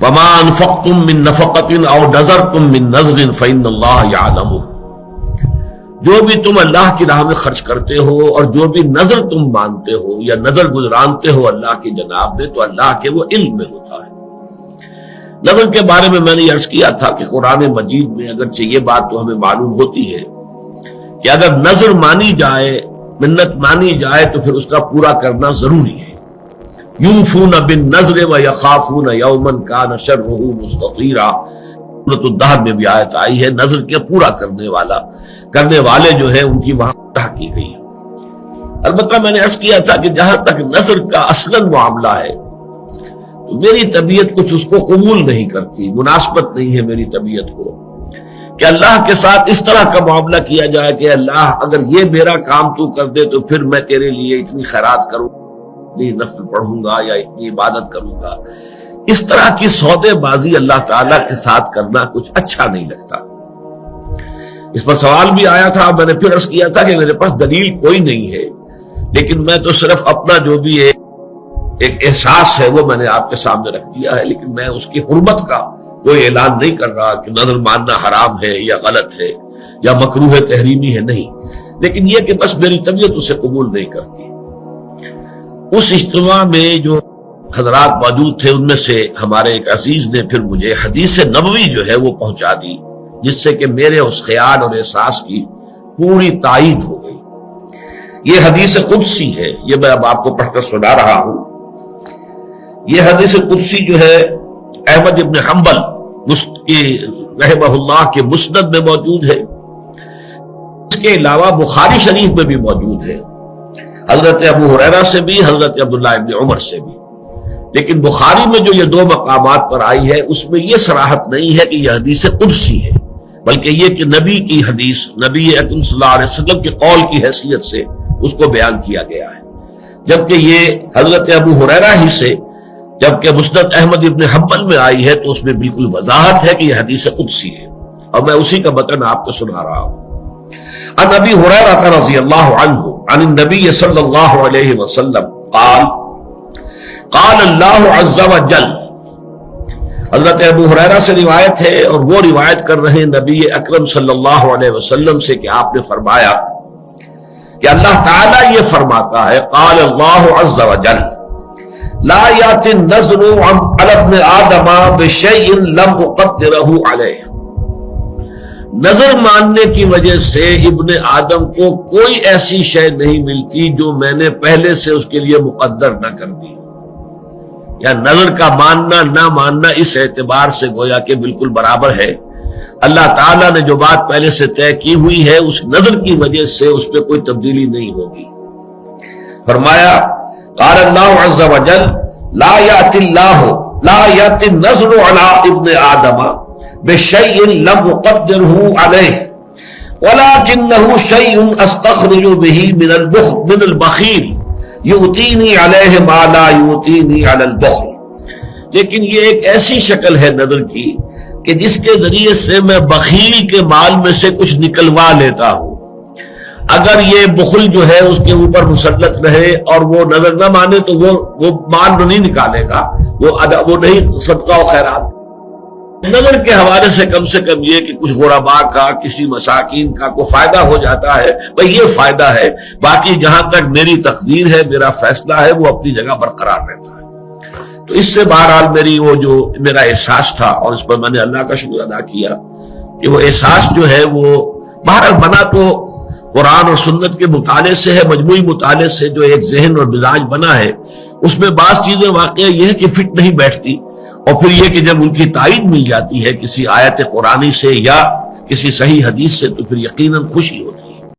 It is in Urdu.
وما انفقتم من نفقۃ او نذرتم من نذر فإن اللہ یعلمہ، جو بھی تم اللہ کی راہ میں خرچ کرتے ہو اور جو بھی نظر تم مانتے ہو یا نظر گزرانتے ہو اللہ کی جناب میں، تو اللہ کے وہ علم میں ہوتا ہے۔ نظر کے بارے میں نے عرض کیا تھا کہ قرآن مجید میں اگرچہ یہ بات تو ہمیں معلوم ہوتی ہے کہ اگر نظر مانی جائے، منت مانی جائے، تو پھر اس کا پورا کرنا ضروری ہے۔ یوفون بالنذر ویخافون یوما کان شرہ مستطیرا، سورۃ الدہر میں بھی آیت آئی ہے، نظر کے پورا کرنے والے جو ہیں ان کی وہاں طرح کی گئی ہے۔ البتہ میں نے عرض کیا تھا کہ جہاں تک نظر کا اصلاً معاملہ ہے تو میری طبیعت کچھ اس کو قبول نہیں کرتی، مناسبت نہیں ہے میری طبیعت کو کہ اللہ کے ساتھ اس طرح کا معاملہ کیا جائے کہ اللہ اگر یہ میرا کام تو کر دے تو پھر میں تیرے لیے اتنی خیرات کروں، اتنی نفل پڑھوں گا یا اتنی عبادت کروں گا۔ اس طرح کی سودے بازی اللہ تعالیٰ کے ساتھ کرنا کچھ اچھا نہیں لگتا۔ اس پر سوال بھی آیا تھا، میں نے پھر عرض کیا تھا کہ میرے پاس دلیل کوئی نہیں ہے، لیکن میں تو صرف اپنا جو بھی ایک احساس ہے وہ میں نے آپ کے سامنے رکھ دیا ہے، لیکن میں اس کی حرمت کا کوئی اعلان نہیں کر رہا کہ نظر ماننا حرام ہے یا غلط ہے یا مکروہ تحریمی ہے، نہیں، لیکن یہ کہ بس میری طبیعت اسے قبول نہیں کرتی۔ اس اجتماع میں جو حضرات موجود تھے ان میں سے ہمارے ایک عزیز نے پھر مجھے حدیث نبوی جو ہے وہ پہنچا دی، جس سے کہ میرے اس خیال اور احساس کی پوری تائید ہو گئی۔ یہ حدیث قدسی ہے، یہ میں اب آپ کو پڑھ کر سنا رہا ہوں۔ یہ حدیث قدسی جو ہے احمد ابن حنبل رحمہ اللہ کے مسند میں موجود ہے، اس کے علاوہ بخاری شریف میں بھی موجود ہے، حضرت ابو ہریرہ سے بھی، حضرت عبداللہ ابن عمر سے بھی۔ لیکن بخاری میں جو یہ دو مقامات پر آئی ہے اس میں یہ صراحت نہیں ہے کہ یہ حدیث قدسی ہے، بلکہ یہ کہ نبی کی حدیث، نبی اکرم صلی اللہ علیہ وسلم کے قول کی حیثیت سے اس کو بیان کیا گیا ہے، جبکہ یہ حضرت ابو ہریرہ ہی سے، جبکہ مسند احمد ابن حنبل میں آئی ہے تو اس میں بالکل وضاحت ہے کہ یہ حدیث قدسی ہے، اور میں اسی کا متن آپ کو سنا رہا ہوں۔ عن ابی ہریرہ رضی اللہ عنہ عن النبی صلی اللہ علیہ وسلم قال قال اللہ عز وجل، حضرت ابو ہریرہ سے روایت ہے اور وہ روایت کر رہے نبی اکرم صلی اللہ علیہ وسلم سے کہ آپ نے فرمایا کہ اللہ تعالیٰ یہ فرماتا ہے، قال اللہ عز وجل لا یأتی النذر علی ابن آدم بشیء لم اقدرہ علیہ، نظر ماننے کی وجہ سے ابن آدم کو کوئی ایسی شے نہیں ملتی جو میں نے پہلے سے اس کے لیے مقدر نہ کر دی، یا نظر کا ماننا نہ ماننا اس اعتبار سے گویا کہ بالکل برابر ہے۔ اللہ تعالیٰ نے جو بات پہلے سے طے کی ہوئی ہے اس نظر کی وجہ سے اس پہ کوئی تبدیلی نہیں ہوگی۔ فرمایا قال اللہ عز وجل لا یأتی النذر علی ابن آدم بشیء لم اقدرہ علیہ ولکنہ شیء استخرج بہ من البخیل یؤتینی علیہ ما لا یؤتینی علی البخل، لیکن یہ ایک ایسی شکل ہے نظر کی کہ جس کے ذریعے سے میں بخیل کے مال میں سے کچھ نکلوا لیتا ہوں۔ اگر یہ بخل جو ہے اس کے اوپر مسلط رہے اور وہ نظر نہ مانے تو وہ مال نہیں نکالے گا، وہ نہیں صدقہ و خیرات۔ نظر کے حوالے سے کم یہ کہ کچھ غرباء کا، کسی مساکین کا کوئی فائدہ ہو جاتا ہے، بھئی یہ فائدہ ہے، باقی جہاں تک میری تقدیر ہے، میرا فیصلہ ہے، وہ اپنی جگہ برقرار رہتا ہے۔ تو اس سے بہرحال میرا احساس تھا، اور اس پر میں نے اللہ کا شکر ادا کیا کہ وہ احساس جو ہے وہ بہرحال بنا تو قرآن اور سنت کے مطالعے سے ہے، مجموعی مطالعے سے جو ایک ذہن اور مزاج بنا ہے، اس میں بعض چیزیں واقعہ یہ ہے کہ فٹ نہیں بیٹھتی، اور پھر یہ کہ جب ان کی تائید مل جاتی ہے کسی آیت قرآنی سے یا کسی صحیح حدیث سے تو پھر یقیناً خوشی ہوتی ہے۔